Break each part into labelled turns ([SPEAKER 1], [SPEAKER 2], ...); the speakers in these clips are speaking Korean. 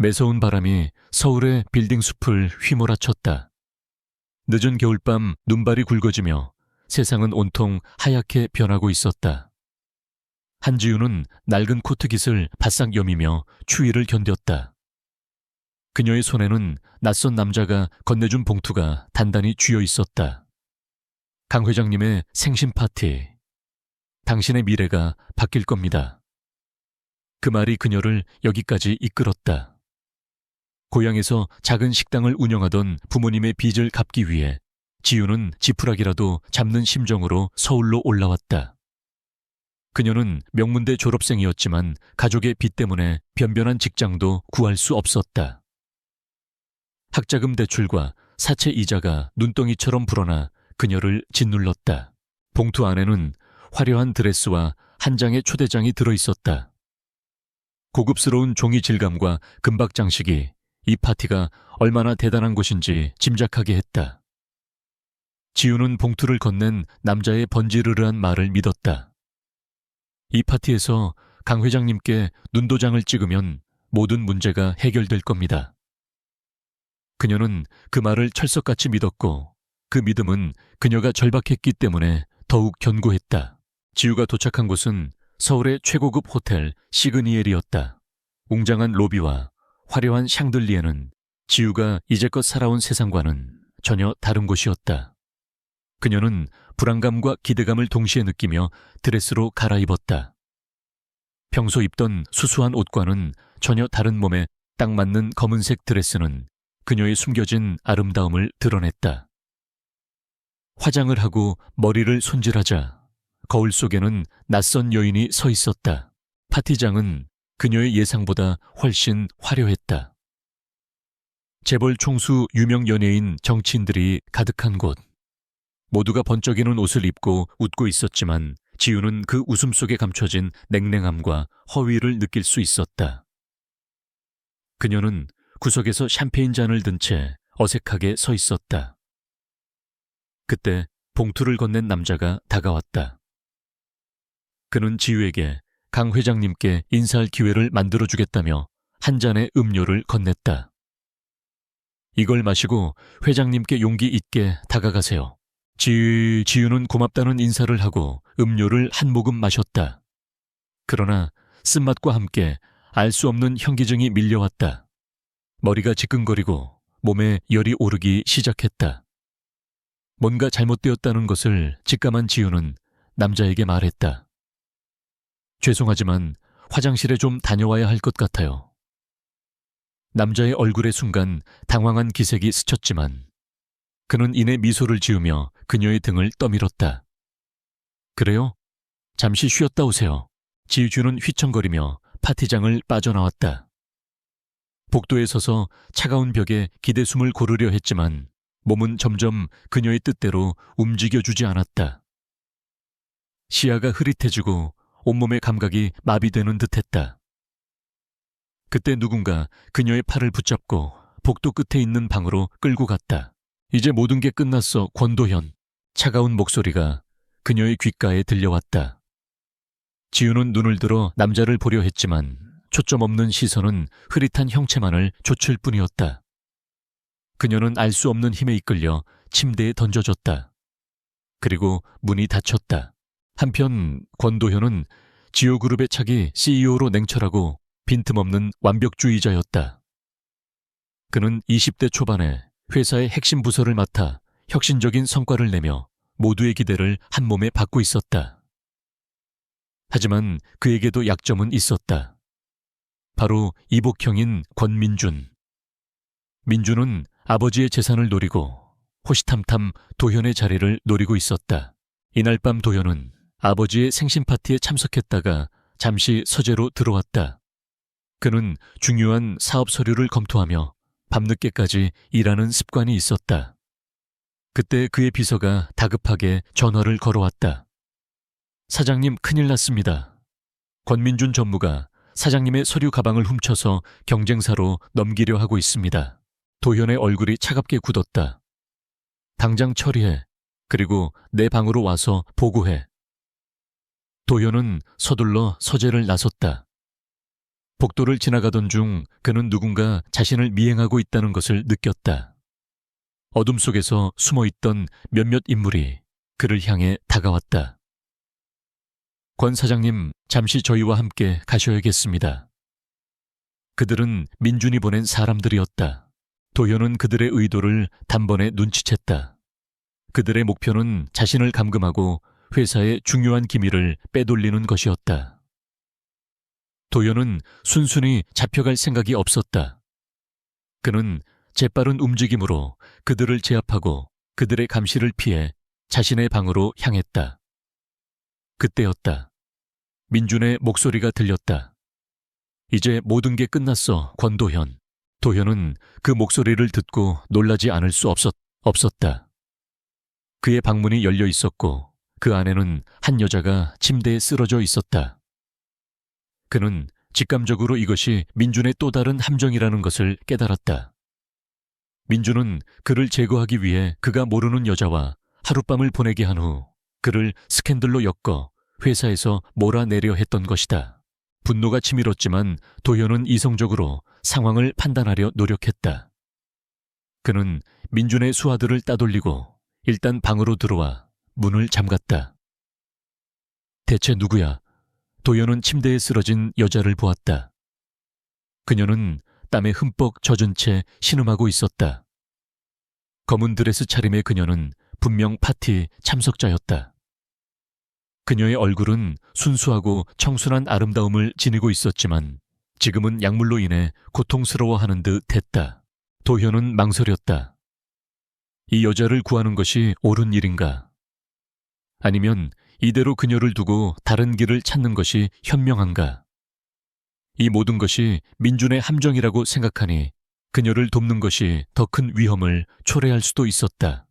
[SPEAKER 1] 매서운 바람이 서울의 빌딩 숲을 휘몰아쳤다. 늦은 겨울밤 눈발이 굵어지며 세상은 온통 하얗게 변하고 있었다. 한지우는 낡은 코트깃을 바싹 여미며 추위를 견뎠다. 그녀의 손에는 낯선 남자가 건네준 봉투가 단단히 쥐어 있었다. 강 회장님의 생신 파티. 당신의 미래가 바뀔 겁니다. 그 말이 그녀를 여기까지 이끌었다. 고향에서 작은 식당을 운영하던 부모님의 빚을 갚기 위해 지우는 지푸라기라도 잡는 심정으로 서울로 올라왔다. 그녀는 명문대 졸업생이었지만 가족의 빚 때문에 변변한 직장도 구할 수 없었다. 학자금 대출과 사채 이자가 눈덩이처럼 불어나 그녀를 짓눌렀다. 봉투 안에는 화려한 드레스와 한 장의 초대장이 들어있었다. 고급스러운 종이 질감과 금박 장식이 이 파티가 얼마나 대단한 곳인지 짐작하게 했다. 지우는 봉투를 건넨 남자의 번지르르한 말을 믿었다. 이 파티에서 강 회장님께 눈도장을 찍으면 모든 문제가 해결될 겁니다. 그녀는 그 말을 철석같이 믿었고 그 믿음은 그녀가 절박했기 때문에 더욱 견고했다. 지우가 도착한 곳은 서울의 최고급 호텔 시그니엘이었다. 웅장한 로비와 화려한 샹들리에는 지우가 이제껏 살아온 세상과는 전혀 다른 곳이었다. 그녀는 불안감과 기대감을 동시에 느끼며 드레스로 갈아입었다. 평소 입던 수수한 옷과는 전혀 다른 몸에 딱 맞는 검은색 드레스는 그녀의 숨겨진 아름다움을 드러냈다. 화장을 하고 머리를 손질하자 거울 속에는 낯선 여인이 서 있었다. 파티장은 그녀의 예상보다 훨씬 화려했다. 재벌 총수 유명 연예인 정치인들이 가득한 곳. 모두가 번쩍이는 옷을 입고 웃고 있었지만 지우는 그 웃음 속에 감춰진 냉랭함과 허위를 느낄 수 있었다. 그녀는 구석에서 샴페인 잔을 든 채 어색하게 서 있었다. 그때 봉투를 건넨 남자가 다가왔다. 그는 지우에게 강 회장님께 인사할 기회를 만들어주겠다며 한 잔의 음료를 건넸다. 이걸 마시고 회장님께 용기 있게 다가가세요. 지우는 고맙다는 인사를 하고 음료를 한 모금 마셨다. 그러나 쓴맛과 함께 알 수 없는 현기증이 밀려왔다. 머리가 지끈거리고 몸에 열이 오르기 시작했다. 뭔가 잘못되었다는 것을 직감한 지우는 남자에게 말했다. 죄송하지만 화장실에 좀 다녀와야 할 것 같아요. 남자의 얼굴에 순간 당황한 기색이 스쳤지만 그는 이내 미소를 지으며 그녀의 등을 떠밀었다. 그래요? 잠시 쉬었다 오세요. 지우는 휘청거리며 파티장을 빠져나왔다. 복도에 서서 차가운 벽에 기대숨을 고르려 했지만 몸은 점점 그녀의 뜻대로 움직여주지 않았다. 시야가 흐릿해지고 온몸의 감각이 마비되는 듯했다. 그때 누군가 그녀의 팔을 붙잡고 복도 끝에 있는 방으로 끌고 갔다. 이제 모든 게 끝났어, 권도현. 차가운 목소리가 그녀의 귓가에 들려왔다. 지우는 눈을 들어 남자를 보려 했지만 초점 없는 시선은 흐릿한 형체만을 좇을 뿐이었다. 그녀는 알 수 없는 힘에 이끌려 침대에 던져졌다. 그리고 문이 닫혔다. 한편 권도현은 지오그룹의 차기 CEO로 냉철하고 빈틈없는 완벽주의자였다. 그는 20대 초반에 회사의 핵심 부서를 맡아 혁신적인 성과를 내며 모두의 기대를 한 몸에 받고 있었다. 하지만 그에게도 약점은 있었다. 바로 이복형인 권민준. 민준은 아버지의 재산을 노리고 호시탐탐 도현의 자리를 노리고 있었다. 이날 밤 도현은 아버지의 생신 파티에 참석했다가 잠시 서재로 들어왔다. 그는 중요한 사업 서류를 검토하며 밤늦게까지 일하는 습관이 있었다. 그때 그의 비서가 다급하게 전화를 걸어왔다. 사장님, 큰일 났습니다. 권민준 전무가 사장님의 서류 가방을 훔쳐서 경쟁사로 넘기려 하고 있습니다. 도현의 얼굴이 차갑게 굳었다. 당장 처리해. 그리고 내 방으로 와서 보고해. 도현은 서둘러 서재를 나섰다. 복도를 지나가던 중 그는 누군가 자신을 미행하고 있다는 것을 느꼈다. 어둠 속에서 숨어있던 몇몇 인물이 그를 향해 다가왔다. 권 사장님, 잠시 저희와 함께 가셔야겠습니다. 그들은 민준이 보낸 사람들이었다. 도현은 그들의 의도를 단번에 눈치챘다. 그들의 목표는 자신을 감금하고 회사의 중요한 기밀을 빼돌리는 것이었다. 도현은 순순히 잡혀갈 생각이 없었다. 그는 재빠른 움직임으로 그들을 제압하고 그들의 감시를 피해 자신의 방으로 향했다. 그때였다. 민준의 목소리가 들렸다. 이제 모든 게 끝났어, 권도현. 도현은 그 목소리를 듣고 놀라지 않을 수 없었다. 그의 방문이 열려 있었고 그 안에는 한 여자가 침대에 쓰러져 있었다. 그는 직감적으로 이것이 민준의 또 다른 함정이라는 것을 깨달았다. 민준은 그를 제거하기 위해 그가 모르는 여자와 하룻밤을 보내게 한 후 그를 스캔들로 엮어 회사에서 몰아내려 했던 것이다. 분노가 치밀었지만 도현은 이성적으로 상황을 판단하려 노력했다. 그는 민준의 수하들을 따돌리고 일단 방으로 들어와 문을 잠갔다. 대체 누구야? 도현은 침대에 쓰러진 여자를 보았다. 그녀는 땀에 흠뻑 젖은 채 신음하고 있었다. 검은 드레스 차림의 그녀는 분명 파티 참석자였다. 그녀의 얼굴은 순수하고 청순한 아름다움을 지니고 있었지만 지금은 약물로 인해 고통스러워하는 듯 했다. 도현은 망설였다. 이 여자를 구하는 것이 옳은 일인가? 아니면 이대로 그녀를 두고 다른 길을 찾는 것이 현명한가? 이 모든 것이 민준의 함정이라고 생각하니 그녀를 돕는 것이 더 큰 위험을 초래할 수도 있었다.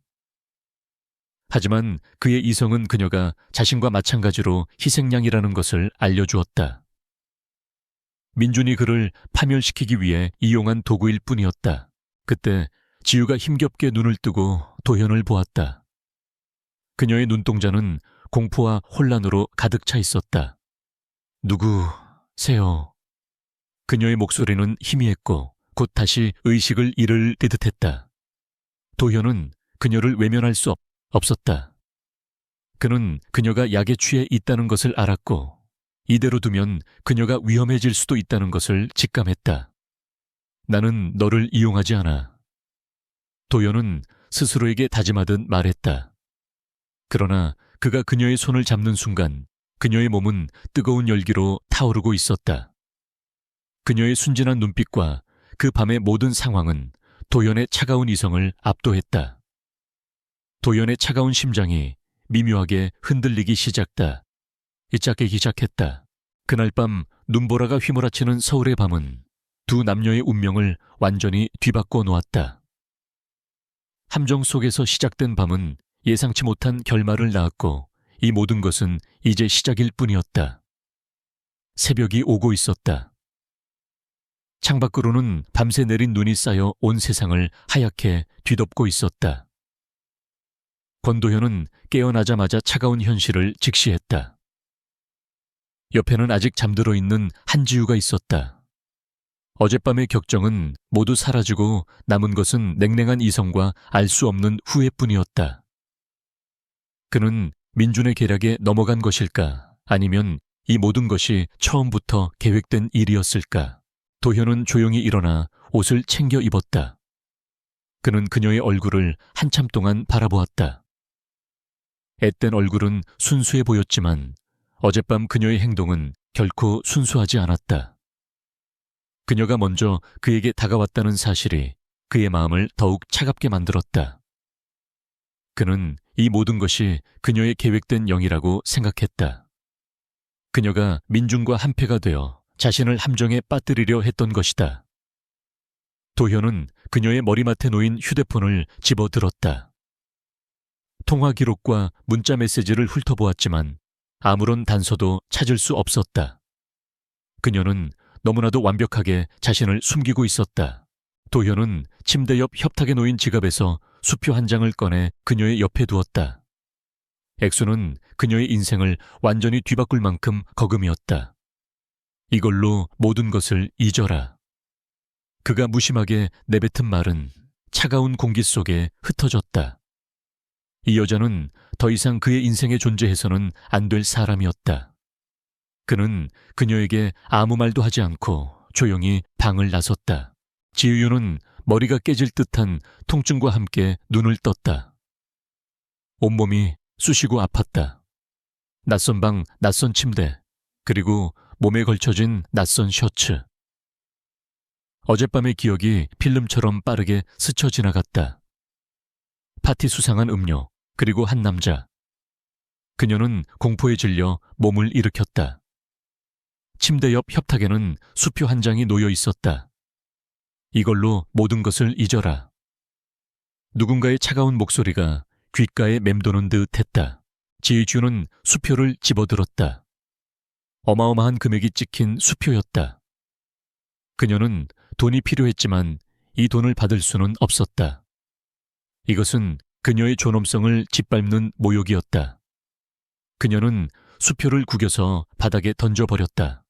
[SPEAKER 1] 하지만 그의 이성은 그녀가 자신과 마찬가지로 희생양이라는 것을 알려주었다. 민준이 그를 파멸시키기 위해 이용한 도구일 뿐이었다. 그때 지우가 힘겹게 눈을 뜨고 도현을 보았다. 그녀의 눈동자는 공포와 혼란으로 가득 차 있었다. 누구세요? 그녀의 목소리는 희미했고 곧 다시 의식을 잃을 듯했다. 도현은 그녀를 외면할 수 없었다. 그는 그녀가 약에 취해 있다는 것을 알았고 이대로 두면 그녀가 위험해질 수도 있다는 것을 직감했다. 나는 너를 이용하지 않아. 도현은 스스로에게 다짐하듯 말했다. 그러나 그가 그녀의 손을 잡는 순간 그녀의 몸은 뜨거운 열기로 타오르고 있었다. 그녀의 순진한 눈빛과 그 밤의 모든 상황은 도현의 차가운 이성을 압도했다. 도현의 차가운 심장이 미묘하게 흔들리기 시작했다. 그날 밤 눈보라가 휘몰아치는 서울의 밤은 두 남녀의 운명을 완전히 뒤바꿔 놓았다. 함정 속에서 시작된 밤은 예상치 못한 결말을 낳았고 이 모든 것은 이제 시작일 뿐이었다. 새벽이 오고 있었다. 창밖으로는 밤새 내린 눈이 쌓여 온 세상을 하얗게 뒤덮고 있었다. 권도현은 깨어나자마자 차가운 현실을 직시했다. 옆에는 아직 잠들어 있는 한지우가 있었다. 어젯밤의 격정은 모두 사라지고 남은 것은 냉랭한 이성과 알 수 없는 후회뿐이었다. 그는 민준의 계략에 넘어간 것일까? 아니면 이 모든 것이 처음부터 계획된 일이었을까? 도현은 조용히 일어나 옷을 챙겨 입었다. 그는 그녀의 얼굴을 한참 동안 바라보았다. 앳된 얼굴은 순수해 보였지만 어젯밤 그녀의 행동은 결코 순수하지 않았다. 그녀가 먼저 그에게 다가왔다는 사실이 그의 마음을 더욱 차갑게 만들었다. 그는 이 모든 것이 그녀의 계획된 영이라고 생각했다. 그녀가 민준과 한패가 되어 자신을 함정에 빠뜨리려 했던 것이다. 도현은 그녀의 머리맡에 놓인 휴대폰을 집어들었다. 통화 기록과 문자 메시지를 훑어보았지만 아무런 단서도 찾을 수 없었다. 그녀는 너무나도 완벽하게 자신을 숨기고 있었다. 도현은 침대 옆 협탁에 놓인 지갑에서 수표 한 장을 꺼내 그녀의 옆에 두었다. 액수는 그녀의 인생을 완전히 뒤바꿀 만큼 거금이었다. 이걸로 모든 것을 잊어라. 그가 무심하게 내뱉은 말은 차가운 공기 속에 흩어졌다. 이 여자는 더 이상 그의 인생에 존재해서는 안 될 사람이었다. 그는 그녀에게 아무 말도 하지 않고 조용히 방을 나섰다. 지우유는 머리가 깨질 듯한 통증과 함께 눈을 떴다. 온몸이 쑤시고 아팠다. 낯선 방, 낯선 침대, 그리고 몸에 걸쳐진 낯선 셔츠. 어젯밤의 기억이 필름처럼 빠르게 스쳐 지나갔다. 파티 수상한 음료, 그리고 한 남자. 그녀는 공포에 질려 몸을 일으켰다. 침대 옆 협탁에는 수표 한 장이 놓여 있었다. 이걸로 모든 것을 잊어라. 누군가의 차가운 목소리가 귓가에 맴도는 듯 했다. 지휘주는 수표를 집어들었다. 어마어마한 금액이 찍힌 수표였다. 그녀는 돈이 필요했지만 이 돈을 받을 수는 없었다. 이것은 그녀의 존엄성을 짓밟는 모욕이었다. 그녀는 수표를 구겨서 바닥에 던져버렸다.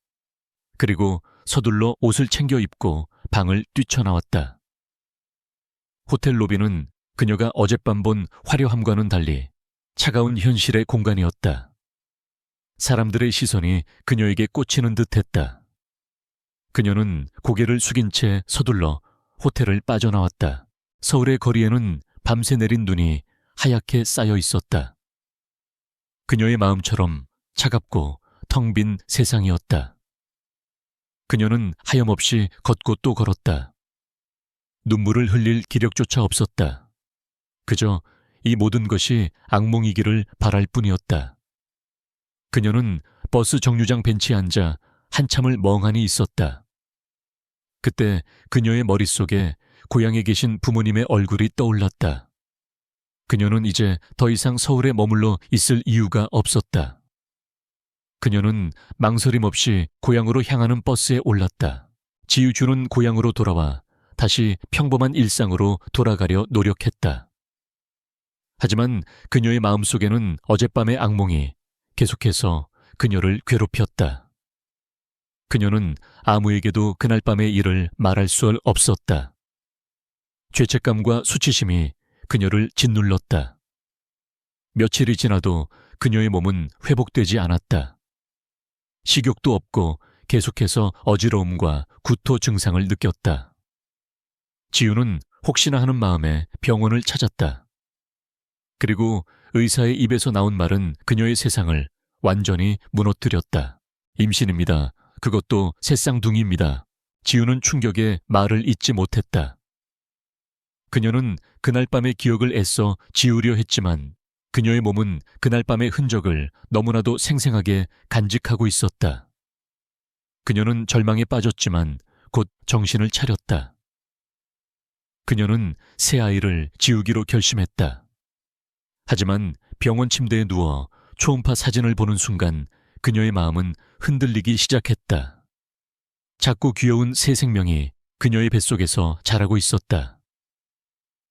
[SPEAKER 1] 그리고 서둘러 옷을 챙겨 입고 방을 뛰쳐나왔다. 호텔 로비는 그녀가 어젯밤 본 화려함과는 달리 차가운 현실의 공간이었다. 사람들의 시선이 그녀에게 꽂히는 듯했다. 그녀는 고개를 숙인 채 서둘러 호텔을 빠져나왔다. 서울의 거리에는 밤새 내린 눈이 하얗게 쌓여 있었다. 그녀의 마음처럼 차갑고 텅 빈 세상이었다. 그녀는 하염없이 걷고 또 걸었다. 눈물을 흘릴 기력조차 없었다. 그저 이 모든 것이 악몽이기를 바랄 뿐이었다. 그녀는 버스 정류장 벤치에 앉아 한참을 멍하니 있었다. 그때 그녀의 머릿속에 고향에 계신 부모님의 얼굴이 떠올랐다. 그녀는 이제 더 이상 서울에 머물러 있을 이유가 없었다. 그녀는 망설임 없이 고향으로 향하는 버스에 올랐다. 지우주는 고향으로 돌아와 다시 평범한 일상으로 돌아가려 노력했다. 하지만 그녀의 마음속에는 어젯밤의 악몽이 계속해서 그녀를 괴롭혔다. 그녀는 아무에게도 그날 밤의 일을 말할 수 없었다. 죄책감과 수치심이 그녀를 짓눌렀다. 며칠이 지나도 그녀의 몸은 회복되지 않았다. 식욕도 없고 계속해서 어지러움과 구토 증상을 느꼈다. 지우는 혹시나 하는 마음에 병원을 찾았다. 그리고 의사의 입에서 나온 말은 그녀의 세상을 완전히 무너뜨렸다. 임신입니다. 그것도 새쌍둥이입니다. 지우는 충격에 말을 잇지 못했다. 그녀는 그날 밤의 기억을 애써 지우려 했지만 그녀의 몸은 그날 밤의 흔적을 너무나도 생생하게 간직하고 있었다. 그녀는 절망에 빠졌지만 곧 정신을 차렸다. 그녀는 새 아이를 지우기로 결심했다. 하지만 병원 침대에 누워 초음파 사진을 보는 순간 그녀의 마음은 흔들리기 시작했다. 작고 귀여운 새 생명이 그녀의 뱃속에서 자라고 있었다.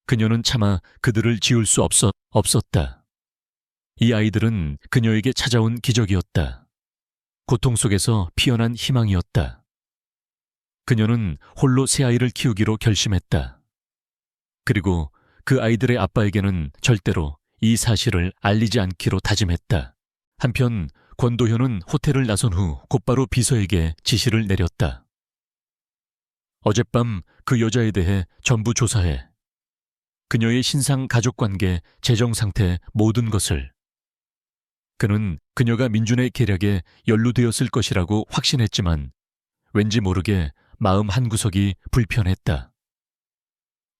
[SPEAKER 1] 그녀는 차마 그들을 지울 수 없었다. 이 아이들은 그녀에게 찾아온 기적이었다. 고통 속에서 피어난 희망이었다. 그녀는 홀로 새 아이를 키우기로 결심했다. 그리고 그 아이들의 아빠에게는 절대로 이 사실을 알리지 않기로 다짐했다. 한편 권도현은 호텔을 나선 후 곧바로 비서에게 지시를 내렸다. 어젯밤 그 여자에 대해 전부 조사해. 그녀의 신상 가족관계, 재정상태 모든 것을. 그는 그녀가 민준의 계략에 연루되었을 것이라고 확신했지만 왠지 모르게 마음 한구석이 불편했다.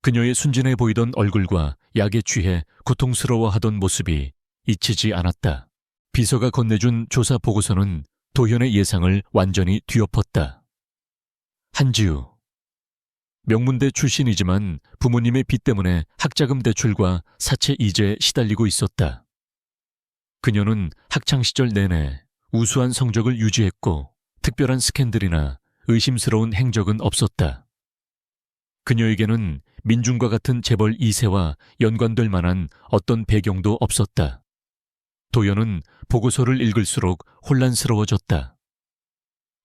[SPEAKER 1] 그녀의 순진해 보이던 얼굴과 약에 취해 고통스러워하던 모습이 잊히지 않았다. 비서가 건네준 조사 보고서는 도현의 예상을 완전히 뒤엎었다. 한지우. 명문대 출신이지만 부모님의 빚 때문에 학자금 대출과 사채 이자에 시달리고 있었다. 그녀는 학창시절 내내 우수한 성적을 유지했고 특별한 스캔들이나 의심스러운 행적은 없었다. 그녀에게는 민준과 같은 재벌 2세와 연관될 만한 어떤 배경도 없었다. 도연은 보고서를 읽을수록 혼란스러워졌다.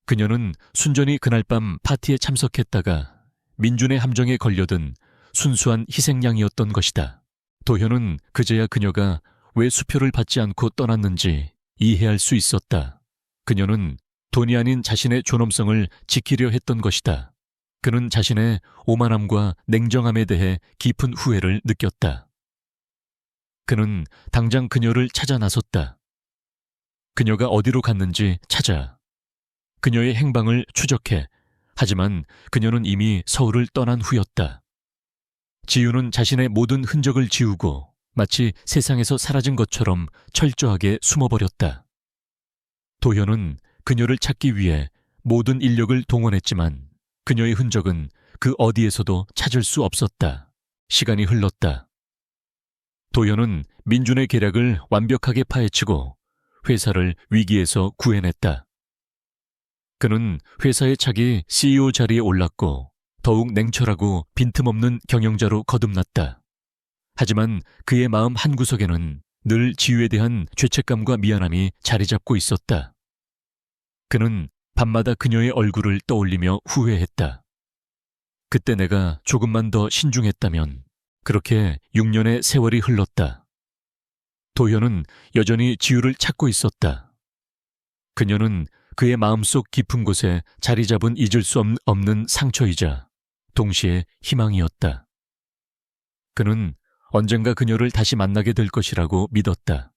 [SPEAKER 1] 그녀는 순전히 그날 밤 파티에 참석했다가 민준의 함정에 걸려든 순수한 희생양이었던 것이다. 도현은 그제야 그녀가 왜 수표를 받지 않고 떠났는지 이해할 수 있었다. 그녀는 돈이 아닌 자신의 존엄성을 지키려 했던 것이다. 그는 자신의 오만함과 냉정함에 대해 깊은 후회를 느꼈다. 그는 당장 그녀를 찾아 나섰다. 그녀가 어디로 갔는지 찾아 그녀의 행방을 추적해. 하지만 그녀는 이미 서울을 떠난 후였다. 지우는 자신의 모든 흔적을 지우고 마치 세상에서 사라진 것처럼 철저하게 숨어버렸다. 도현은 그녀를 찾기 위해 모든 인력을 동원했지만 그녀의 흔적은 그 어디에서도 찾을 수 없었다. 시간이 흘렀다. 도현은 민준의 계략을 완벽하게 파헤치고 회사를 위기에서 구해냈다. 그는 회사의 차기 CEO 자리에 올랐고 더욱 냉철하고 빈틈없는 경영자로 거듭났다. 하지만 그의 마음 한구석에는 늘 지우에 대한 죄책감과 미안함이 자리 잡고 있었다. 그는 밤마다 그녀의 얼굴을 떠올리며 후회했다. 그때 내가 조금만 더 신중했다면. 그렇게 6년의 세월이 흘렀다. 도현은 여전히 지우를 찾고 있었다. 그녀는 그의 마음속 깊은 곳에 자리 잡은 잊을 수 없는 상처이자 동시에 희망이었다. 그는 언젠가 그녀를 다시 만나게 될 것이라고 믿었다.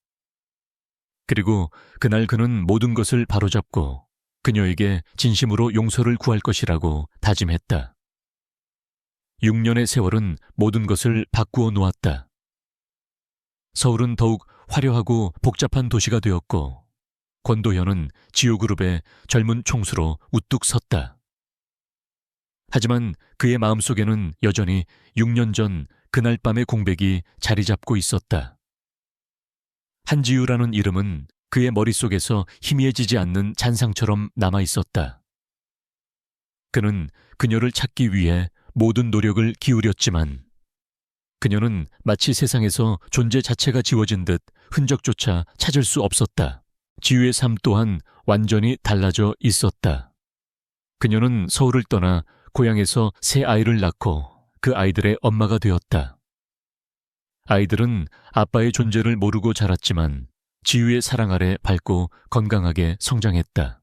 [SPEAKER 1] 그리고 그날 그는 모든 것을 바로잡고 그녀에게 진심으로 용서를 구할 것이라고 다짐했다. 6년의 세월은 모든 것을 바꾸어 놓았다. 서울은 더욱 화려하고 복잡한 도시가 되었고 권도현은 지우그룹의 젊은 총수로 우뚝 섰다. 하지만 그의 마음속에는 여전히 6년 전 그날 밤의 공백이 자리 잡고 있었다. 한지우라는 이름은 그의 머릿속에서 희미해지지 않는 잔상처럼 남아 있었다. 그는 그녀를 찾기 위해 모든 노력을 기울였지만 그녀는 마치 세상에서 존재 자체가 지워진 듯 흔적조차 찾을 수 없었다. 지우의 삶 또한 완전히 달라져 있었다. 그녀는 서울을 떠나 고향에서 새 아이를 낳고 그 아이들의 엄마가 되었다. 아이들은 아빠의 존재를 모르고 자랐지만 지우의 사랑 아래 밝고 건강하게 성장했다.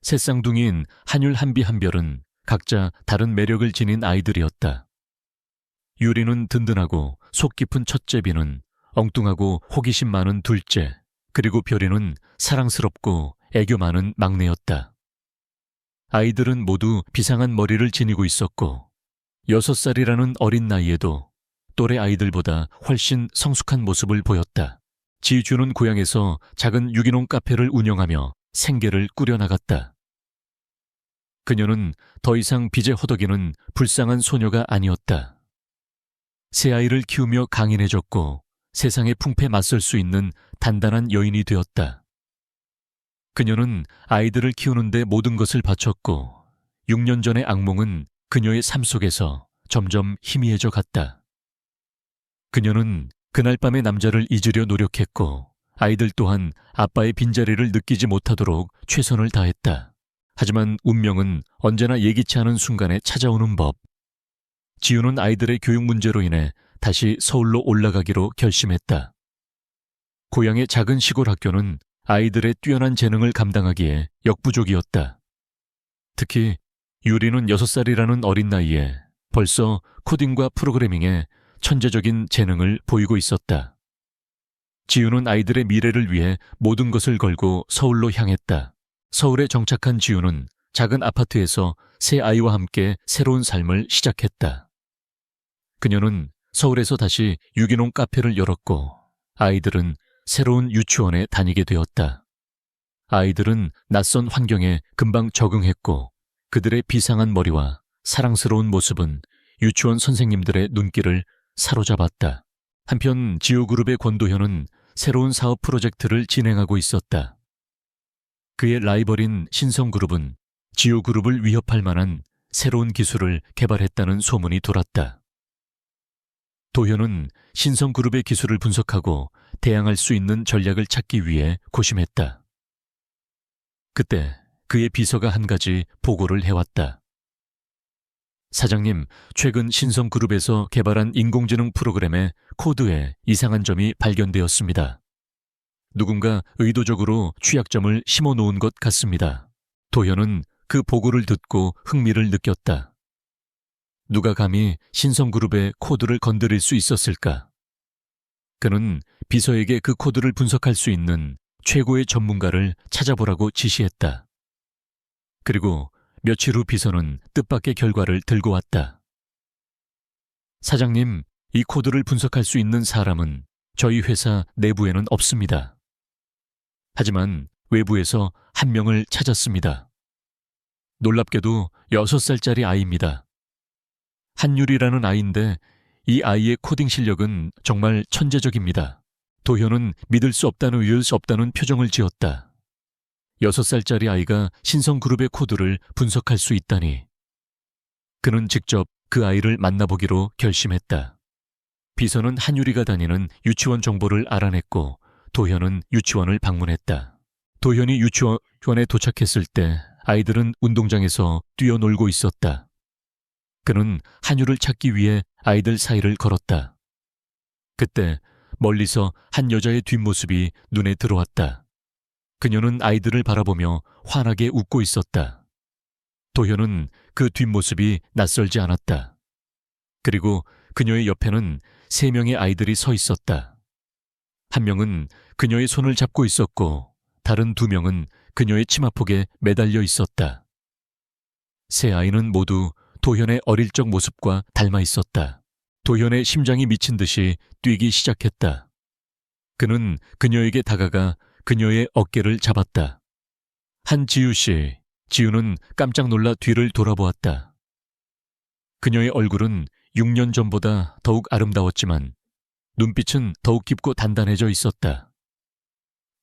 [SPEAKER 1] 새 쌍둥이인 한율, 한비, 한별은 각자 다른 매력을 지닌 아이들이었다. 유리는 든든하고 속 깊은 첫째, 비는 엉뚱하고 호기심 많은 둘째, 그리고 별이는 사랑스럽고 애교 많은 막내였다. 아이들은 모두 비상한 머리를 지니고 있었고 6살이라는 어린 나이에도 또래 아이들보다 훨씬 성숙한 모습을 보였다. 지주는 고향에서 작은 유기농 카페를 운영하며 생계를 꾸려나갔다. 그녀는 더 이상 빚에 허덕이는 불쌍한 소녀가 아니었다. 새 아이를 키우며 강인해졌고 세상의 풍패에 맞설 수 있는 단단한 여인이 되었다. 그녀는 아이들을 키우는데 모든 것을 바쳤고 6년 전의 악몽은 그녀의 삶 속에서 점점 희미해져 갔다. 그녀는 그날 밤의 남자를 잊으려 노력했고 아이들 또한 아빠의 빈자리를 느끼지 못하도록 최선을 다했다. 하지만 운명은 언제나 예기치 않은 순간에 찾아오는 법. 지우는 아이들의 교육 문제로 인해 다시 서울로 올라가기로 결심했다. 고향의 작은 시골 학교는 아이들의 뛰어난 재능을 감당하기에 역부족이었다. 특히 유리는 6살이라는 어린 나이에 벌써 코딩과 프로그래밍에 천재적인 재능을 보이고 있었다. 지우는 아이들의 미래를 위해 모든 것을 걸고 서울로 향했다. 서울에 정착한 지우는 작은 아파트에서 새 아이와 함께 새로운 삶을 시작했다. 그녀는 서울에서 다시 유기농 카페를 열었고 아이들은 새로운 유치원에 다니게 되었다. 아이들은 낯선 환경에 금방 적응했고 그들의 비상한 머리와 사랑스러운 모습은 유치원 선생님들의 눈길을 사로잡았다. 한편 지오그룹의 권도현은 새로운 사업 프로젝트를 진행하고 있었다. 그의 라이벌인 신성그룹은 지오그룹을 위협할 만한 새로운 기술을 개발했다는 소문이 돌았다. 도현은 신성그룹의 기술을 분석하고 대항할 수 있는 전략을 찾기 위해 고심했다. 그때 그의 비서가 한 가지 보고를 해왔다. 사장님, 최근 신성그룹에서 개발한 인공지능 프로그램의 코드에 이상한 점이 발견되었습니다. 누군가 의도적으로 취약점을 심어놓은 것 같습니다. 도현은 그 보고를 듣고 흥미를 느꼈다. 누가 감히 신성그룹의 코드를 건드릴 수 있었을까? 그는 비서에게 그 코드를 분석할 수 있는 최고의 전문가를 찾아보라고 지시했다. 그리고 며칠 후 비서는 뜻밖의 결과를 들고 왔다. 사장님, 이 코드를 분석할 수 있는 사람은 저희 회사 내부에는 없습니다. 하지만 외부에서 한 명을 찾았습니다. 놀랍게도 6살짜리 아이입니다. 한율이라는 아이인데 이 아이의 코딩 실력은 정말 천재적입니다. 도현은 믿을 수 없다는 표정을 지었다. 6살짜리 아이가 신성그룹의 코드를 분석할 수 있다니. 그는 직접 그 아이를 만나보기로 결심했다. 비서는 한율이가 다니는 유치원 정보를 알아냈고 도현은 유치원을 방문했다. 도현이 유치원에 도착했을 때 아이들은 운동장에서 뛰어놀고 있었다. 그는 한율을 찾기 위해 아이들 사이를 걸었다. 그때 멀리서 한 여자의 뒷모습이 눈에 들어왔다. 그녀는 아이들을 바라보며 환하게 웃고 있었다. 도현은 그 뒷모습이 낯설지 않았다. 그리고 그녀의 옆에는 3명의 아이들이 서 있었다. 한 명은 그녀의 손을 잡고 있었고 다른 2명은 그녀의 치마폭에 매달려 있었다. 3 아이는 모두 도현의 어릴 적 모습과 닮아 있었다. 도현의 심장이 미친 듯이 뛰기 시작했다. 그는 그녀에게 다가가 그녀의 어깨를 잡았다. 한지우 씨, 지우는 깜짝 놀라 뒤를 돌아보았다. 그녀의 얼굴은 6년 전보다 더욱 아름다웠지만 눈빛은 더욱 깊고 단단해져 있었다.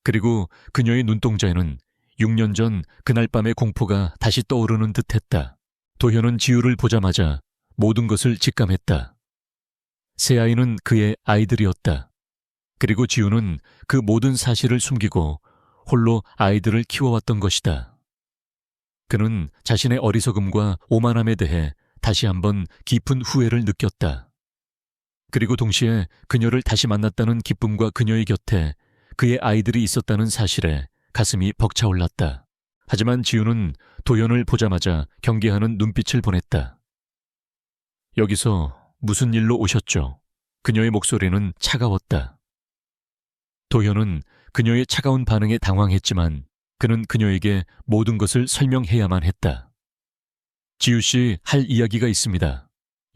[SPEAKER 1] 그리고 그녀의 눈동자에는 6년 전 그날 밤의 공포가 다시 떠오르는 듯했다. 도현은 지우를 보자마자 모든 것을 직감했다. 3 아이는 그의 아이들이었다. 그리고 지우는 그 모든 사실을 숨기고 홀로 아이들을 키워왔던 것이다. 그는 자신의 어리석음과 오만함에 대해 다시 한번 깊은 후회를 느꼈다. 그리고 동시에 그녀를 다시 만났다는 기쁨과 그녀의 곁에 그의 아이들이 있었다는 사실에 가슴이 벅차올랐다. 하지만 지우는 도현을 보자마자 경계하는 눈빛을 보냈다. 여기서 무슨 일로 오셨죠? 그녀의 목소리는 차가웠다. 도현은 그녀의 차가운 반응에 당황했지만 그는 그녀에게 모든 것을 설명해야만 했다. 지우 씨 할 이야기가 있습니다.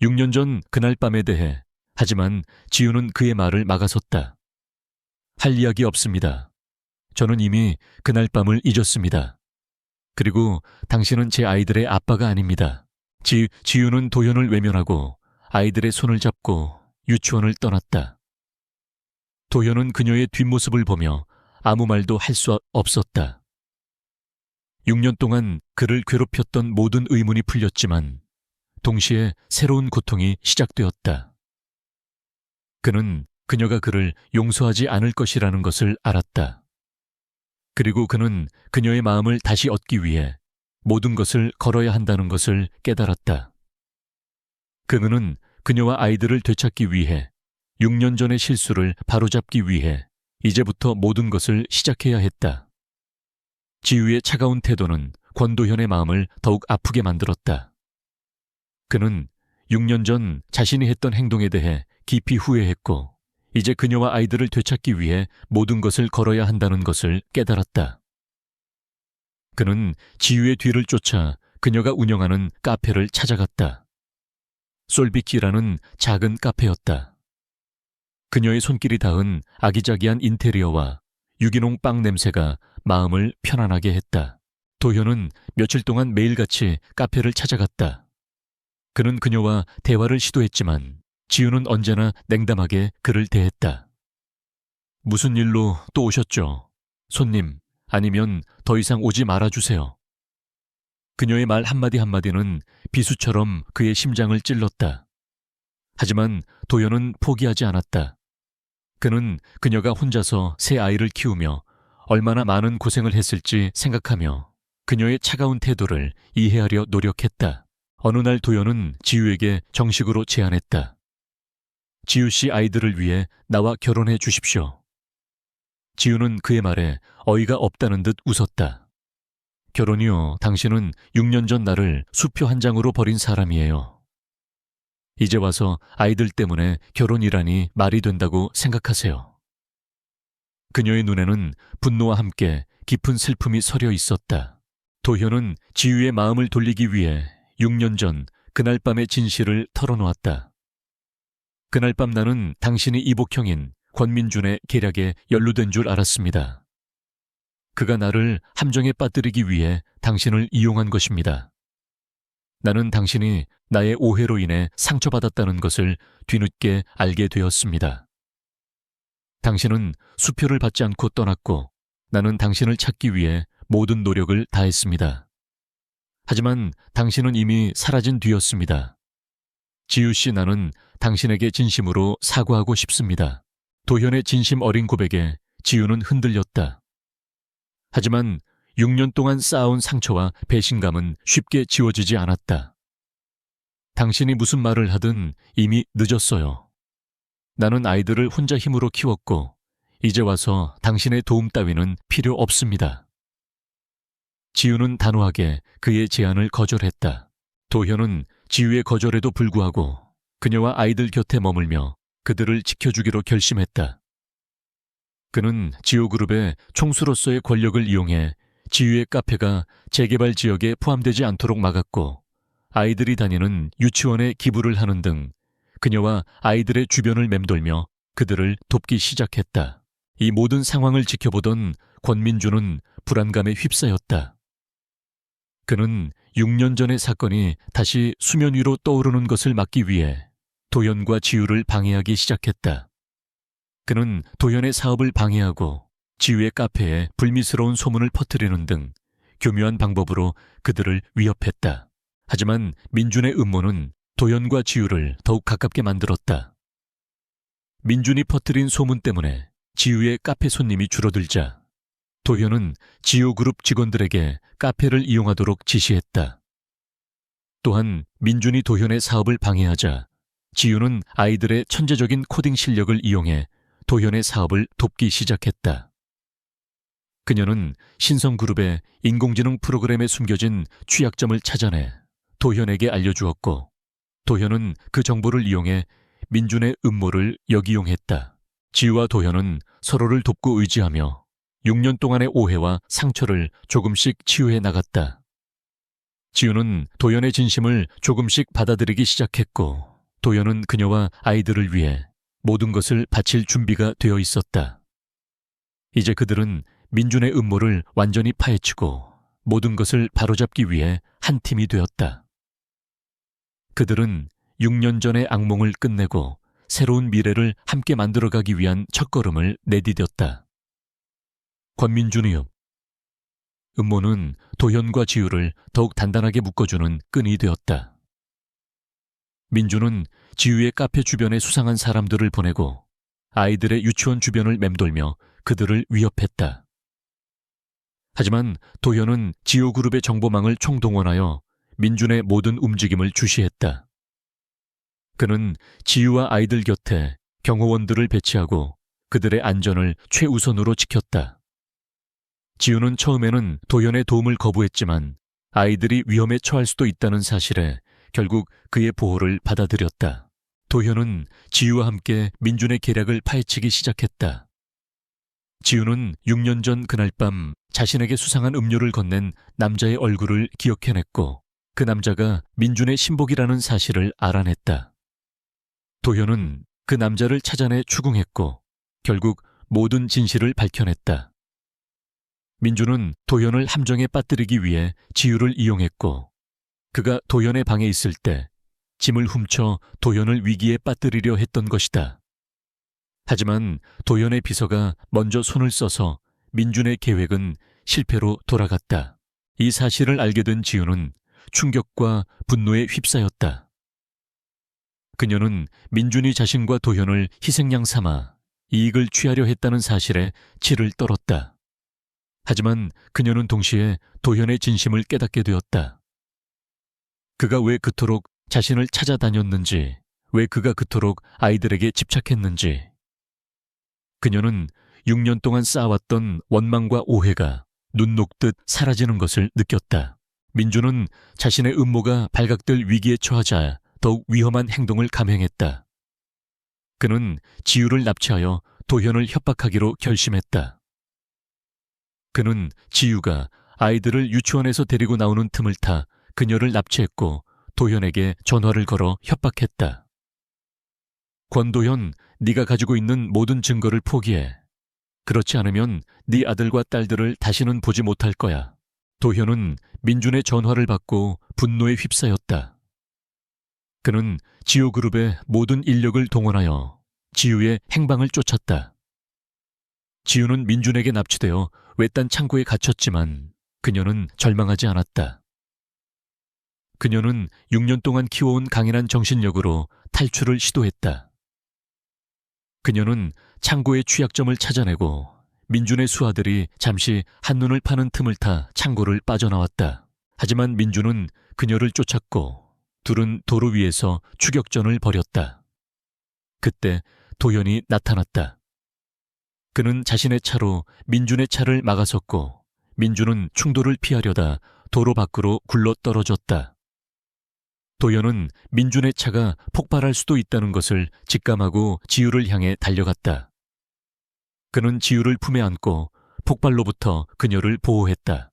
[SPEAKER 1] 6년 전 그날 밤에 대해. 하지만 지우는 그의 말을 막아섰다. 할 이야기 없습니다. 저는 이미 그날 밤을 잊었습니다. 그리고 당신은 제 아이들의 아빠가 아닙니다. 지우는 도현을 외면하고 아이들의 손을 잡고 유치원을 떠났다. 도현은 그녀의 뒷모습을 보며 아무 말도 할 수 없었다. 6년 동안 그를 괴롭혔던 모든 의문이 풀렸지만 동시에 새로운 고통이 시작되었다. 그는 그녀가 그를 용서하지 않을 것이라는 것을 알았다. 그리고 그는 그녀의 마음을 다시 얻기 위해 모든 것을 걸어야 한다는 것을 깨달았다. 그는 그녀와 아이들을 되찾기 위해 6년 전의 실수를 바로잡기 위해 이제부터 모든 것을 시작해야 했다. 지우의 차가운 태도는 권도현의 마음을 더욱 아프게 만들었다. 그는 6년 전 자신이 했던 행동에 대해 깊이 후회했고 이제 그녀와 아이들을 되찾기 위해 모든 것을 걸어야 한다는 것을 깨달았다. 그는 지우의 뒤를 쫓아 그녀가 운영하는 카페를 찾아갔다. 솔비키라는 작은 카페였다. 그녀의 손길이 닿은 아기자기한 인테리어와 유기농 빵 냄새가 마음을 편안하게 했다. 도현은 며칠 동안 매일같이 카페를 찾아갔다. 그는 그녀와 대화를 시도했지만 지우는 언제나 냉담하게 그를 대했다. 무슨 일로 또 오셨죠? 손님, 아니면 더 이상 오지 말아주세요. 그녀의 말 한마디 한마디는 비수처럼 그의 심장을 찔렀다. 하지만 도현은 포기하지 않았다. 그는 그녀가 혼자서 3 아이를 키우며 얼마나 많은 고생을 했을지 생각하며 그녀의 차가운 태도를 이해하려 노력했다. 어느 날 도연은 지우에게 정식으로 제안했다. 지우 씨 아이들을 위해 나와 결혼해 주십시오. 지우는 그의 말에 어이가 없다는 듯 웃었다. 결혼이요, 당신은 6년 전 나를 수표 한 장으로 버린 사람이에요. 이제 와서 아이들 때문에 결혼이라니 말이 된다고 생각하세요. 그녀의 눈에는 분노와 함께 깊은 슬픔이 서려 있었다. 도현은 지우의 마음을 돌리기 위해 6년 전 그날 밤의 진실을 털어놓았다. 그날 밤 나는 당신이 이복형인 권민준의 계략에 연루된 줄 알았습니다. 그가 나를 함정에 빠뜨리기 위해 당신을 이용한 것입니다. 나는 당신이 나의 오해로 인해 상처받았다는 것을 뒤늦게 알게 되었습니다. 당신은 수표를 받지 않고 떠났고 나는 당신을 찾기 위해 모든 노력을 다했습니다. 하지만 당신은 이미 사라진 뒤였습니다. 지우 씨, 나는 당신에게 진심으로 사과하고 싶습니다. 도현의 진심 어린 고백에 지우는 흔들렸다. 하지만 6년 동안 쌓아온 상처와 배신감은 쉽게 지워지지 않았다. 당신이 무슨 말을 하든 이미 늦었어요. 나는 아이들을 혼자 힘으로 키웠고 이제 와서 당신의 도움 따위는 필요 없습니다. 지우는 단호하게 그의 제안을 거절했다. 도현은 지우의 거절에도 불구하고 그녀와 아이들 곁에 머물며 그들을 지켜주기로 결심했다. 그는 지우그룹의 총수로서의 권력을 이용해 지우의 카페가 재개발 지역에 포함되지 않도록 막았고 아이들이 다니는 유치원에 기부를 하는 등 그녀와 아이들의 주변을 맴돌며 그들을 돕기 시작했다. 이 모든 상황을 지켜보던 권민주는 불안감에 휩싸였다. 그는 6년 전의 사건이 다시 수면 위로 떠오르는 것을 막기 위해 도현과 지우를 방해하기 시작했다. 그는 도현의 사업을 방해하고 지우의 카페에 불미스러운 소문을 퍼뜨리는 등 교묘한 방법으로 그들을 위협했다. 하지만 민준의 음모는 도현과 지우를 더욱 가깝게 만들었다. 민준이 퍼뜨린 소문 때문에 지우의 카페 손님이 줄어들자 도현은 지우그룹 직원들에게 카페를 이용하도록 지시했다. 또한 민준이 도현의 사업을 방해하자 지우는 아이들의 천재적인 코딩 실력을 이용해 도현의 사업을 돕기 시작했다. 그녀는 신성그룹의 인공지능 프로그램에 숨겨진 취약점을 찾아내 도현에게 알려주었고 도현은 그 정보를 이용해 민준의 음모를 역이용했다. 지우와 도현은 서로를 돕고 의지하며 6년 동안의 오해와 상처를 조금씩 치유해 나갔다. 지우는 도현의 진심을 조금씩 받아들이기 시작했고 도현은 그녀와 아이들을 위해 모든 것을 바칠 준비가 되어 있었다. 이제 그들은 민준의 음모를 완전히 파헤치고 모든 것을 바로잡기 위해 한 팀이 되었다. 그들은 6년 전의 악몽을 끝내고 새로운 미래를 함께 만들어가기 위한 첫걸음을 내디뎠다. 권민준이요. 음모는 도현과 지우를 더욱 단단하게 묶어주는 끈이 되었다. 민준은 지우의 카페 주변에 수상한 사람들을 보내고 아이들의 유치원 주변을 맴돌며 그들을 위협했다. 하지만 도현은 지우그룹의 정보망을 총동원하여 민준의 모든 움직임을 주시했다. 그는 지우와 아이들 곁에 경호원들을 배치하고 그들의 안전을 최우선으로 지켰다. 지우는 처음에는 도현의 도움을 거부했지만 아이들이 위험에 처할 수도 있다는 사실에 결국 그의 보호를 받아들였다. 도현은 지우와 함께 민준의 계략을 파헤치기 시작했다. 지우는 6년 전 그날 밤 자신에게 수상한 음료를 건넨 남자의 얼굴을 기억해냈고 그 남자가 민준의 신복이라는 사실을 알아냈다. 도현은 그 남자를 찾아내 추궁했고 결국 모든 진실을 밝혀냈다. 민준은 도현을 함정에 빠뜨리기 위해 지우를 이용했고 그가 도현의 방에 있을 때 짐을 훔쳐 도현을 위기에 빠뜨리려 했던 것이다. 하지만 도현의 비서가 먼저 손을 써서 민준의 계획은 실패로 돌아갔다. 이 사실을 알게 된 지우는 충격과 분노에 휩싸였다. 그녀는 민준이 자신과 도현을 희생양 삼아 이익을 취하려 했다는 사실에 치를 떨었다. 하지만 그녀는 동시에 도현의 진심을 깨닫게 되었다. 그가 왜 그토록 자신을 찾아다녔는지, 왜 그가 그토록 아이들에게 집착했는지. 그녀는 6년 동안 쌓아왔던 원망과 오해가 눈 녹듯 사라지는 것을 느꼈다. 민주는 자신의 음모가 발각될 위기에 처하자 더욱 위험한 행동을 감행했다. 그는 지유를 납치하여 도현을 협박하기로 결심했다. 그는 지유가 아이들을 유치원에서 데리고 나오는 틈을 타 그녀를 납치했고 도현에게 전화를 걸어 협박했다. 권도현, 네가 가지고 있는 모든 증거를 포기해. 그렇지 않으면 네 아들과 딸들을 다시는 보지 못할 거야. 도현은 민준의 전화를 받고 분노에 휩싸였다. 그는 지유그룹의 모든 인력을 동원하여 지유의 행방을 쫓았다. 지유는 민준에게 납치되어 외딴 창고에 갇혔지만 그녀는 절망하지 않았다. 그녀는 6년 동안 키워온 강인한 정신력으로 탈출을 시도했다. 그녀는 창고의 취약점을 찾아내고 민준의 수하들이 잠시 한눈을 파는 틈을 타 창고를 빠져나왔다. 하지만 민준은 그녀를 쫓았고 둘은 도로 위에서 추격전을 벌였다. 그때 도현이 나타났다. 그는 자신의 차로 민준의 차를 막아섰고 민준은 충돌을 피하려다 도로 밖으로 굴러 떨어졌다. 도현은 민준의 차가 폭발할 수도 있다는 것을 직감하고 지유를 향해 달려갔다. 그는 지유를 품에 안고 폭발로부터 그녀를 보호했다.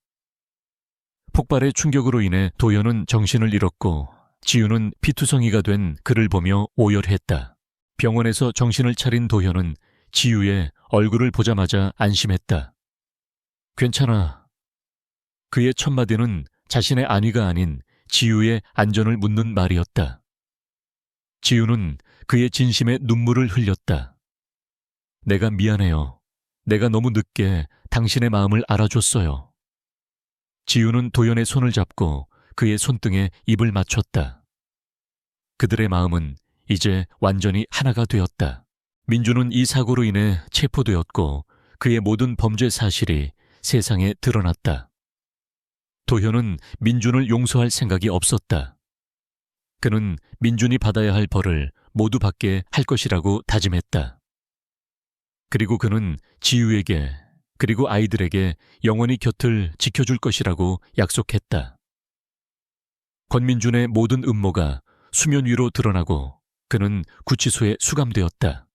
[SPEAKER 1] 폭발의 충격으로 인해 도현은 정신을 잃었고 지유는 피투성이가 된 그를 보며 오열했다. 병원에서 정신을 차린 도현은 지유의 얼굴을 보자마자 안심했다. 괜찮아. 그의 첫 마디는 자신의 안위가 아닌 지유의 안전을 묻는 말이었다. 지유는 그의 진심에 눈물을 흘렸다. 내가 미안해요. 내가 너무 늦게 당신의 마음을 알아줬어요. 지유는 도현의 손을 잡고 그의 손등에 입을 맞췄다. 그들의 마음은 이제 완전히 하나가 되었다. 민주는 이 사고로 인해 체포되었고 그의 모든 범죄 사실이 세상에 드러났다. 도현은 민준을 용서할 생각이 없었다. 그는 민준이 받아야 할 벌을 모두 받게 할 것이라고 다짐했다. 그리고 그는 지유에게 그리고 아이들에게 영원히 곁을 지켜줄 것이라고 약속했다. 권민준의 모든 음모가 수면 위로 드러나고 그는 구치소에 수감되었다.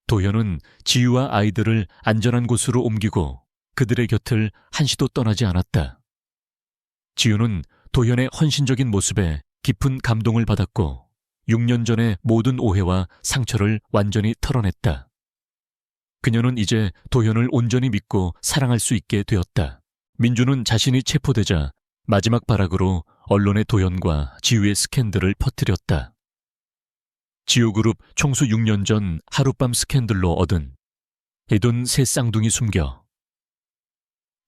[SPEAKER 1] 도현은 지유와 아이들을 안전한 곳으로 옮기고 그들의 곁을 한시도 떠나지 않았다. 지유는 도현의 헌신적인 모습에 깊은 감동을 받았고 6년 전의 모든 오해와 상처를 완전히 털어냈다. 그녀는 이제 도현을 온전히 믿고 사랑할 수 있게 되었다. 민주는 자신이 체포되자 마지막 발악으로 언론에 도현과 지유의 스캔들을 퍼뜨렸다. 지유그룹 총수 6년 전 하룻밤 스캔들로 얻은 이 돈 새 쌍둥이 숨겨.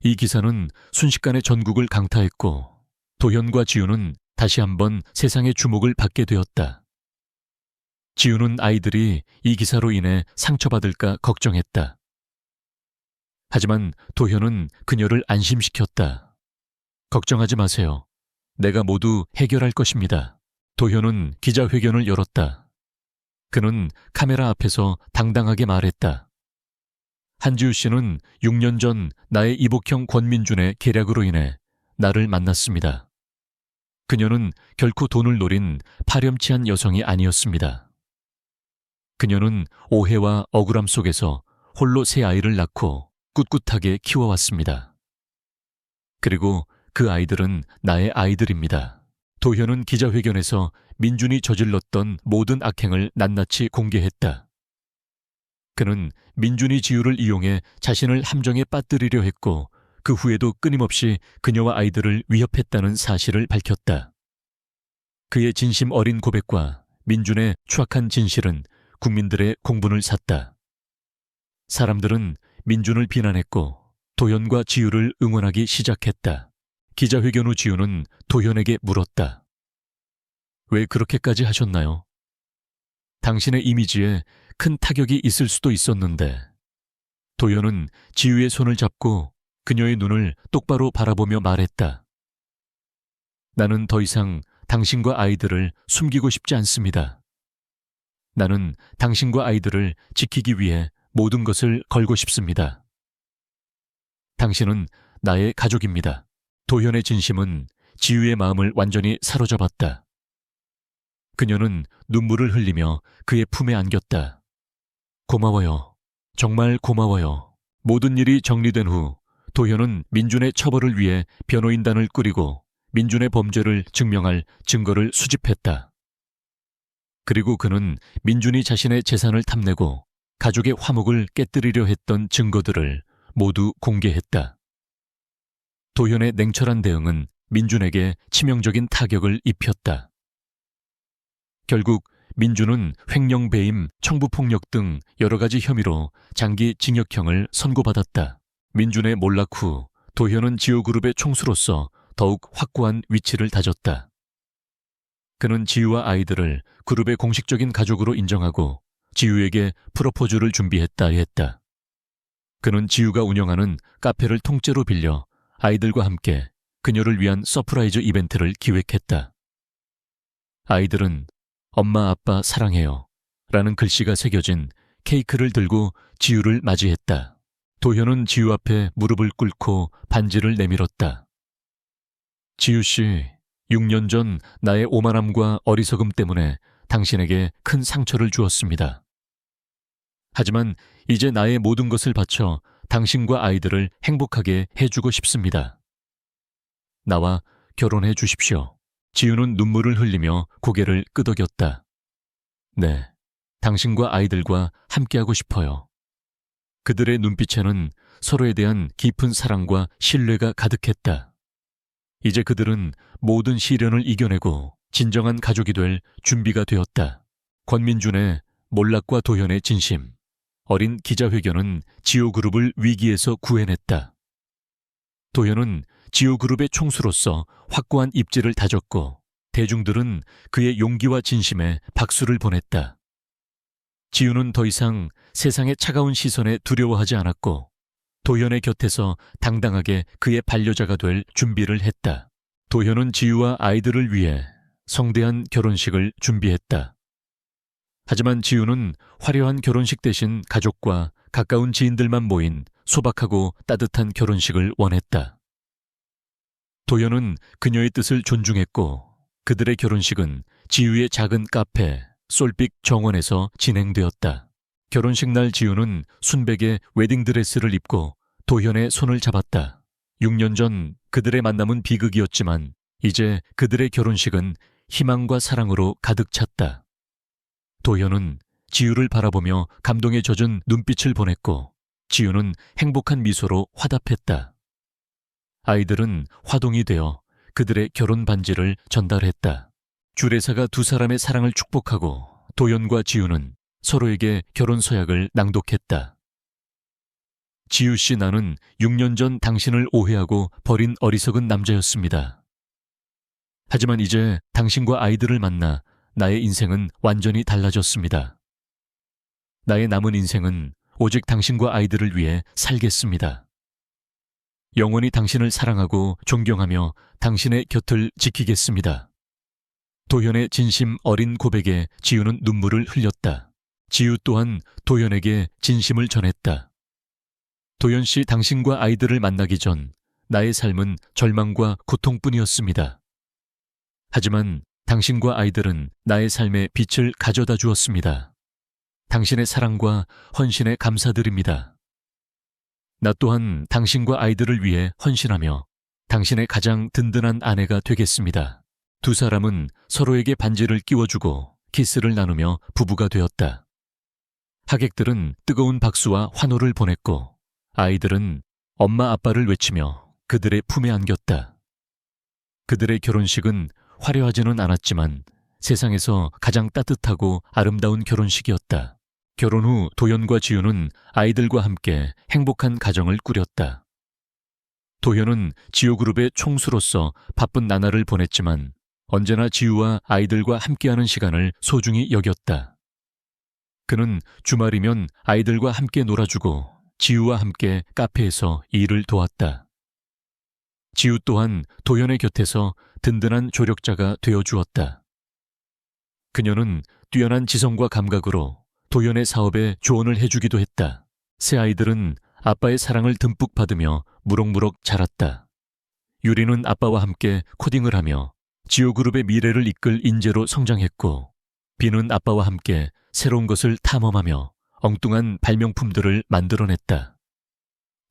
[SPEAKER 1] 이 기사는 순식간에 전국을 강타했고 도현과 지유는 다시 한번 세상의 주목을 받게 되었다. 지유는 아이들이 이 기사로 인해 상처받을까 걱정했다. 하지만 도현은 그녀를 안심시켰다. 걱정하지 마세요. 내가 모두 해결할 것입니다. 도현은 기자회견을 열었다. 그는 카메라 앞에서 당당하게 말했다. 한지우 씨는 6년 전 나의 이복형 권민준의 계략으로 인해 나를 만났습니다. 그녀는 결코 돈을 노린 파렴치한 여성이 아니었습니다. 그녀는 오해와 억울함 속에서 홀로 세 아이를 낳고 꿋꿋하게 키워왔습니다. 그리고 그 아이들은 나의 아이들입니다. 도현은 기자회견에서 민준이 저질렀던 모든 악행을 낱낱이 공개했다. 그는 민준이 지유를 이용해 자신을 함정에 빠뜨리려 했고 그 후에도 끊임없이 그녀와 아이들을 위협했다는 사실을 밝혔다. 그의 진심 어린 고백과 민준의 추악한 진실은 국민들의 공분을 샀다. 사람들은 민준을 비난했고 도현과 지유를 응원하기 시작했다. 기자회견 후 지유는 도현에게 물었다. 왜 그렇게까지 하셨나요? 당신의 이미지에 큰 타격이 있을 수도 있었는데. 도현은 지유의 손을 잡고 그녀의 눈을 똑바로 바라보며 말했다. 나는 더 이상 당신과 아이들을 숨기고 싶지 않습니다. 나는 당신과 아이들을 지키기 위해 모든 것을 걸고 싶습니다. 당신은 나의 가족입니다. 도현의 진심은 지유의 마음을 완전히 사로잡았다. 그녀는 눈물을 흘리며 그의 품에 안겼다. 고마워요. 정말 고마워요. 모든 일이 정리된 후 도현은 민준의 처벌을 위해 변호인단을 꾸리고 민준의 범죄를 증명할 증거를 수집했다. 그리고 그는 민준이 자신의 재산을 탐내고 가족의 화목을 깨뜨리려 했던 증거들을 모두 공개했다. 도현의 냉철한 대응은 민준에게 치명적인 타격을 입혔다. 결국 민준은 횡령, 배임, 청부폭력 등 여러 가지 혐의로 장기 징역형을 선고받았다. 민준의 몰락 후 도현은 지우그룹의 총수로서 더욱 확고한 위치를 다졌다. 그는 지유와 아이들을 그룹의 공식적인 가족으로 인정하고 지유에게 프로포즈를 준비했다 했다. 그는 지유가 운영하는 카페를 통째로 빌려 아이들과 함께 그녀를 위한 서프라이즈 이벤트를 기획했다. 아이들은 엄마 아빠 사랑해요 라는 글씨가 새겨진 케이크를 들고 지유를 맞이했다. 도현은 지유 앞에 무릎을 꿇고 반지를 내밀었다. 지유 씨, 6년 전 나의 오만함과 어리석음 때문에 당신에게 큰 상처를 주었습니다. 하지만 이제 나의 모든 것을 바쳐 당신과 아이들을 행복하게 해주고 싶습니다. 나와 결혼해 주십시오. 지유는 눈물을 흘리며 고개를 끄덕였다. 네, 당신과 아이들과 함께하고 싶어요. 그들의 눈빛에는 서로에 대한 깊은 사랑과 신뢰가 가득했다. 이제 그들은 모든 시련을 이겨내고 진정한 가족이 될 준비가 되었다. 권민준의 몰락과 도현의 진심, 어린 기자회견은 지오그룹을 위기에서 구해냈다. 도현은 지오그룹의 총수로서 확고한 입지를 다졌고 대중들은 그의 용기와 진심에 박수를 보냈다. 지우는 더 이상 세상의 차가운 시선에 두려워하지 않았고 도현의 곁에서 당당하게 그의 반려자가 될 준비를 했다. 도현은 지유와 아이들을 위해 성대한 결혼식을 준비했다. 하지만 지유는 화려한 결혼식 대신 가족과 가까운 지인들만 모인 소박하고 따뜻한 결혼식을 원했다. 도현은 그녀의 뜻을 존중했고 그들의 결혼식은 지유의 작은 카페 솔빅 정원에서 진행되었다. 결혼식 날 지유는 순백의 웨딩드레스를 입고 도현의 손을 잡았다. 6년 전 그들의 만남은 비극이었지만 이제 그들의 결혼식은 희망과 사랑으로 가득 찼다. 도현은 지유를 바라보며 감동에 젖은 눈빛을 보냈고 지유는 행복한 미소로 화답했다. 아이들은 화동이 되어 그들의 결혼 반지를 전달했다. 주례사가 두 사람의 사랑을 축복하고 도현과 지유는 서로에게 결혼 서약을 낭독했다. 지유 씨, 나는 6년 전 당신을 오해하고 버린 어리석은 남자였습니다. 하지만 이제 당신과 아이들을 만나 나의 인생은 완전히 달라졌습니다. 나의 남은 인생은 오직 당신과 아이들을 위해 살겠습니다. 영원히 당신을 사랑하고 존경하며 당신의 곁을 지키겠습니다. 도현의 진심 어린 고백에 지유는 눈물을 흘렸다. 지유 또한 도현에게 진심을 전했다. 도현 씨, 당신과 아이들을 만나기 전 나의 삶은 절망과 고통뿐이었습니다. 하지만 당신과 아이들은 나의 삶에 빛을 가져다 주었습니다. 당신의 사랑과 헌신에 감사드립니다. 나 또한 당신과 아이들을 위해 헌신하며 당신의 가장 든든한 아내가 되겠습니다. 두 사람은 서로에게 반지를 끼워주고 키스를 나누며 부부가 되었다. 하객들은 뜨거운 박수와 환호를 보냈고 아이들은 엄마 아빠를 외치며 그들의 품에 안겼다. 그들의 결혼식은 화려하지는 않았지만 세상에서 가장 따뜻하고 아름다운 결혼식이었다. 결혼 후 도현과 지유는 아이들과 함께 행복한 가정을 꾸렸다. 도현은 지유그룹의 총수로서 바쁜 나날을 보냈지만 언제나 지유와 아이들과 함께하는 시간을 소중히 여겼다. 그는 주말이면 아이들과 함께 놀아주고 지우와 함께 카페에서 일을 도왔다. 지우 또한 도연의 곁에서 든든한 조력자가 되어주었다. 그녀는 뛰어난 지성과 감각으로 도연의 사업에 조언을 해주기도 했다. 새 아이들은 아빠의 사랑을 듬뿍 받으며 무럭무럭 자랐다. 유리는 아빠와 함께 코딩을 하며 지오그룹의 미래를 이끌 인재로 성장했고, 비는 아빠와 함께 새로운 것을 탐험하며 엉뚱한 발명품들을 만들어냈다.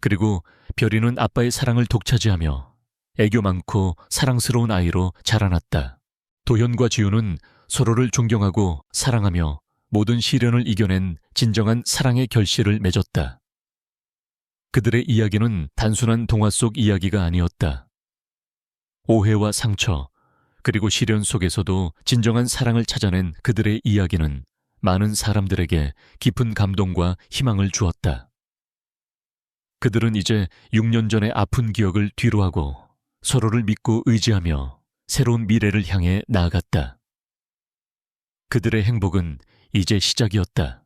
[SPEAKER 1] 그리고 별이는 아빠의 사랑을 독차지하며 애교 많고 사랑스러운 아이로 자라났다. 도현과 지우는 서로를 존경하고 사랑하며 모든 시련을 이겨낸 진정한 사랑의 결실을 맺었다. 그들의 이야기는 단순한 동화 속 이야기가 아니었다. 오해와 상처, 그리고 시련 속에서도 진정한 사랑을 찾아낸 그들의 이야기는 많은 사람들에게 깊은 감동과 희망을 주었다. 그들은 이제 6년 전의 아픈 기억을 뒤로하고 서로를 믿고 의지하며 새로운 미래를 향해 나아갔다. 그들의 행복은 이제 시작이었다.